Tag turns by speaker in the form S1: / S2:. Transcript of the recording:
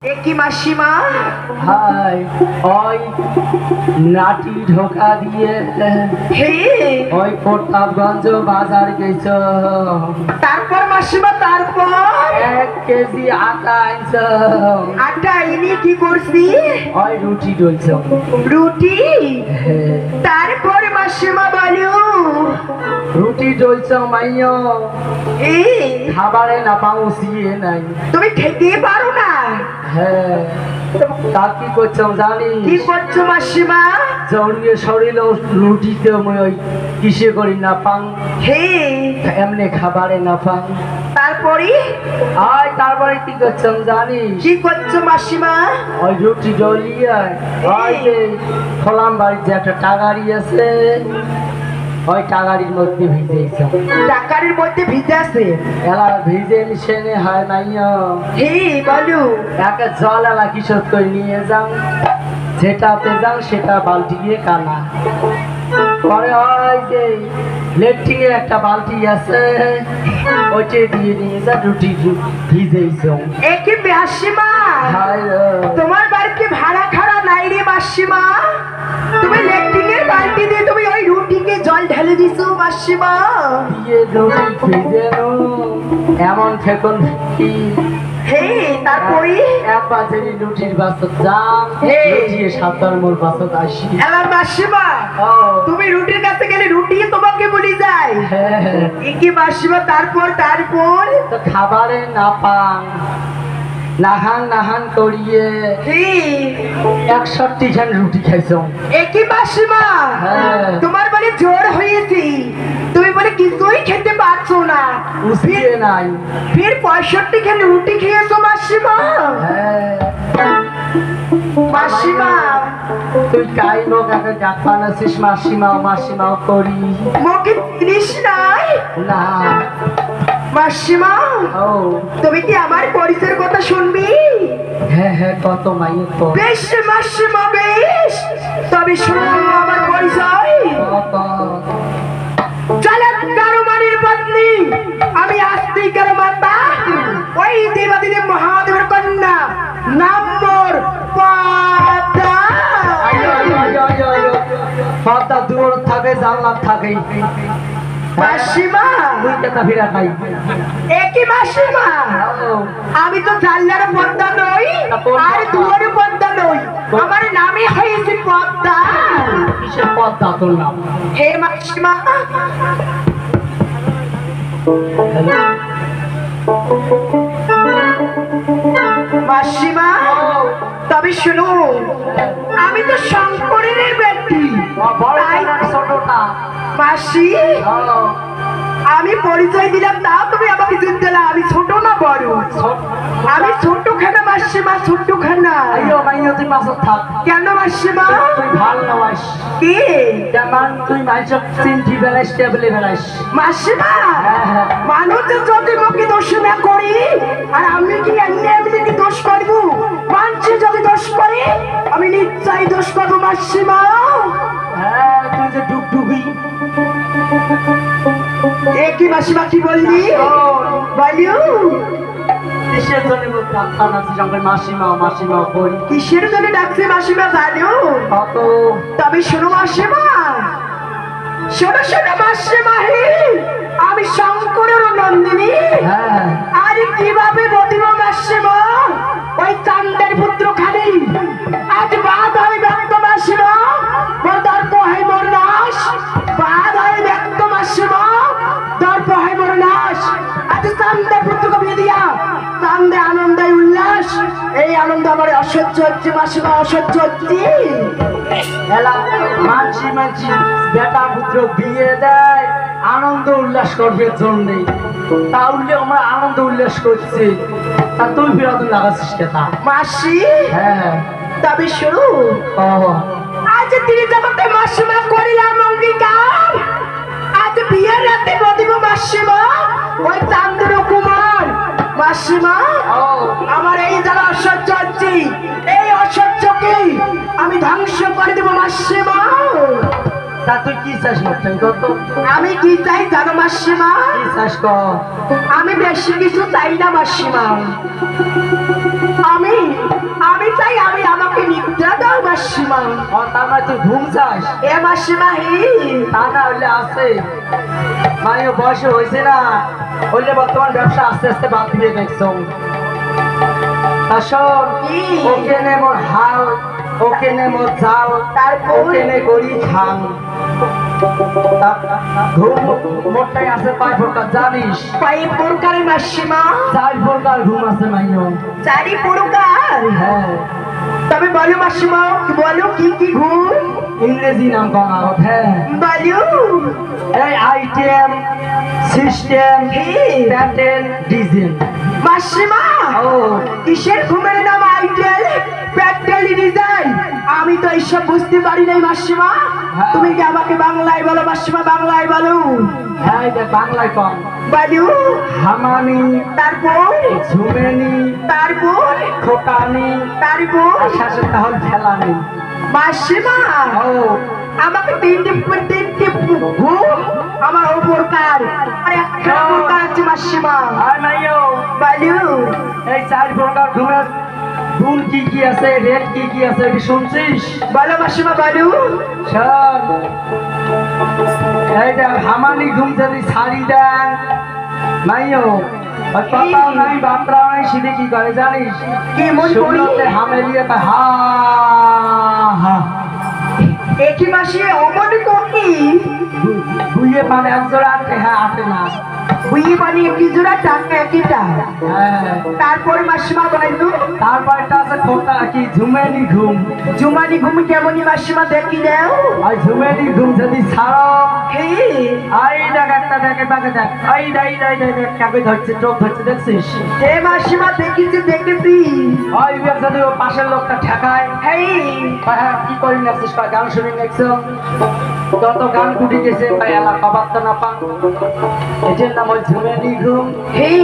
S1: কি মাসিমা?
S2: হাই ওই নাটি ঢোকা দিয়ে
S1: হে
S2: ওই প্রতাপগঞ্জ বাজার গেছ,
S1: তারপর মাসিমা তারপর
S2: 1 কেজি আটা আনছ।
S1: আটা এনে কি করছি?
S2: ওই রুটি ডলছ।
S1: রুটি? তারপর মাসিমা বলো।
S2: রুটি ডলছ মাইয়া,
S1: এই
S2: খাবারে না পাউছিয়ে নাই।
S1: তুমি খেতে পারো না?
S2: হ্যাঁ, তা কি করছো জানি?
S1: কি করছো মাসিমা?
S2: জড়িয়ে শরীর রুটিতে ওই কিসে করি না পাং,
S1: হে
S2: এমনি খাবারে না পাং।
S1: তারপরে
S2: তারপরে কি করছো জানিস?
S1: কি করছো মাসিমা?
S2: ওই রুটি ডলিয়ে ওই যে খোলাম বাড়ির যে একটা টাগারি আছে, ওই টাগারির মধ্যে ভিজেছ।
S1: টাকারের মধ্যে ভিজে আছে?
S2: এলা ভিজে মিশেনে হয় নাইয়া।
S1: হে বলো।
S2: একে জল এলা কিশোর করে নিয়ে যাও, যেটাতে যাও সেটা বালতি দিয়ে কানা পরে হয় যে লেট্রিনে একটা বালতি আছে, ওইটা দিয়ে নিয়ে যা রুটি ভিজেছ।
S1: একে মাসিমা তোমার বাড়িতে ভাড়া খাড়া নাই রে মাসিমা? তুমি লেট্রিনের বালতি দিয়ে তুমি ওই রুটিকে জল ঢেলে দিছো মাসিমা?
S2: দিয়ে রুটি ভিজে এমন ফেকন কি।
S1: হে তারপরে
S2: এক বাজারে রুটির বাসত যাম, রুটিয়ে 7 মোর বাসত আসি।
S1: এলা মাসিমা তুমি রুটির কাছে গেলে রুটি তোমাকে বলি যায়? একে মাসিমা তারপর তারপর
S2: তো খাবারে না পাং, নাহান নাহান করিয়ে 61 খান রুটি খাইছ।
S1: একে মাসিমা তোমার বলে জ্বর হয়েছে, তুমি বলে কিছুই খেতে পারছো না,
S2: উসিয়ে নাই।
S1: ফির 65 খান রুটি খেয়েছো মাসিমা? মাসিমা
S2: তুই কাই মোক আগে ডাক্তার আছিস মাসিমাও মাসিমাও করি
S1: মোকে জিনিস নাই
S2: না
S1: মাসিমা? তুমি কি আমার পরিচয়ের কথা শুনবি?
S2: হ্যাঁ হ্যাঁ, কত মাইয়ে তো।
S1: বেশ মাসিমা বেশ, তবে শুনো আমার পরিচয়। চলেন কারুমানির পত্নী, আমি আস্তিকের মাতা, ওই দেবাদিদেব মহাদেবের কন্যা, নাম মোর পদ্মা।
S2: পদ্মা দূর থাকে জানলাম থাকে।
S1: মাসিমা একই মাসিমা, আমি তো জানলার পদ্মা নই আর দুয়ারে পদ্মা নই, আমার নামই হয়েছে পদ্মা।
S2: কিসের পদ্মা তোর নাম?
S1: হে মাসিমা মাসিমা তবে শুনো, আমি তো শঙ্করের ব্যক্তি। মাসি আমি পরিচয় দিলাম, তাও তুমি আমাকে যুদ্ধ দিলা। আমি ছোট না বড়? আমি ছোট খানা মাসিমা, ছোট খানা। কেন মাসিমা?
S2: তুই ভাল নবাস
S1: কি
S2: যেমন তুই মাইসব চিন্তি বেলাইস টেবলে বেলাইস
S1: মাসিমা? মানুষ যদি মুখে দোষ না করি, আর আমি কি এমনি এমনি কি দোষ করবো? মানুষ যদি দোষ করে আমি নিশ্চয়ই দোষ করবো মাসিমা।
S2: হ্যাঁ, তুই যে ডুবডুবি।
S1: একই মাসিমা কি বলবি বলিও?
S2: কিসের জন্য ডাক্তার আছি সঙ্গে মাসিমা মাসিমা বলি?
S1: কিসের জন্য ডাকছে মাসিমা জানো?
S2: কত
S1: তবে শোনো মাসিমা, শোনো শোনো মাসিমা, হে আমি শঙ্করের নন্দিনী। আর কিভাবে বলিব মাসিমা? ওই চান্দের পুত্র খালি আজ বাদ হয় ব্যক্ত মাসিমা, মোর দর্প হয় মোর নাশ। বাদ হয় ব্যক্ত মাসিমা, দর্প হয় মোর নাশ। আজ চান্দের পুত্রকে বিয়ে দিয়া চান্দে আনন্দে উল্লাস, এই আনন্দ আমার অসহ্য হচ্ছে মাসিমা, অসহ্য হচ্ছে।
S2: মানসি মানসি বেটা পুত্র বিয়ে দেয় আনন্দ উল্লাস করবে জন্যে, তাহলে আমরা আনন্দ উল্লাস করছি, তা তুই বিরোধ লাগাচ্ছিস কেতা?
S1: মাসি
S2: হ্যাঁ
S1: তবে শুরু, আজ তিনি জগতে মাসিমা করিলাম অঙ্গীকার, আজ বিয়ের রাতে বদিব মাসিমা ওই চান্দ্র কুমার। মাসিমা আমার এই যারা অসহ্য হচ্ছে, এই অসহ্যকে আমি ধ্বংস করে দেব মাসিমা।
S2: তা তুই কি চাস?
S1: আমি কি চাই জানো মাসিমা?
S2: কি চাস কর?
S1: আমি বেশি কিছু চাই না মাসিমা, আমি মাসিমা
S2: তার মানে তুই ঘুম চাস
S1: এ মাসিমা হি
S2: তা না হলে আছে মানে বয়স হয়েছে না হইলে বর্তমান ব্যবসা আস্তে আস্তে বাদ দিয়ে দেখছো আসল ওকে নে মোর হাল ওকে নে মোর জাল
S1: তারপর
S2: ওকে নে গড়ি খান ঘুম মোটাই আছে পাঁচ প্রকার জানিস
S1: কয় প্রকারের মাসিমা
S2: চার প্রকার ঘুম আছে মাইও
S1: চারি প্রকার
S2: হ্যাঁ
S1: তবে বলো মাসিমা বলো কি কি ঘুম
S2: ইংরেজি নাম করা হ্যাঁ
S1: বলো
S2: এই আইটেম সিস্টেম প্যাটার্ন ডিজাইন
S1: মাসিমা
S2: ও
S1: কিসের ঘুমের নাম আইটেল প্যাটেল ডিজাইন আমি তো এইসব বুঝতে পারি নাই মাসিমা
S2: হ্যাঁ।
S1: তুমি কি আমাকে বাংলায় বলো মাসিমা বাংলায় বলো
S2: হ্যাঁ এটা বাংলায় কম
S1: বলো
S2: হামানি
S1: তারপর
S2: ঝুমেনি
S1: তারপর
S2: খোটানি
S1: তারপর
S2: আশাশে তাহলে ফেলানি
S1: মাসিমা
S2: ও
S1: আমাকে তিনটি ঘুম আমার উপরকার আর একটা প্রকার আছে মাসিমা
S2: আর নাইও
S1: বলো
S2: এই চার প্রকার ঘুমের গুণ কি কি আছে রেট কি কি আছে এটা শুনছিস
S1: বলো মাসিমা বলো
S2: শোন এই যে হামানি ঘুম যদি ছাড়ি দেন নাইও ওই কথাও নাই বাপরাও নাই সিধে কি করে জানিস
S1: কি মন করি
S2: শুনতে হামেলিয়ে তা হা হা
S1: একই মাসে অমন করি
S2: বুঝে মানে একজোড়া আটকে হ্যাঁ আটে না
S1: বুঝি বানিয়ে কি জোড়া টাকা একইটা
S2: হ্যাঁ
S1: তারপরে মাসিমা বলো
S2: তারপরটা আছে খোটা কি ঝুমেনি ঘুম
S1: জুমানি ঘুম কেমনই মাসিমা দেখি দাও
S2: আর ঝুমেনি ঘুম যদি ছাড়ো
S1: এই
S2: এই দেখ একটা দেখে তাকে দেখ এই দাই দাই দাই দেখ কাকে ধরছে চোখ ধরছে দেখছিস
S1: এ মাসিমা দেখিছি দেখেছি
S2: ওই বের যদি ও পাশের লোকটা ঠেকায়
S1: হেই
S2: হ্যাঁ কি করি নাচিস গান শুনে দেখছো যত গান কুটি গেছে তাই এলাকা বার্তা না পান এটার নাম ওই ঝুমেনি ঘুম
S1: হেই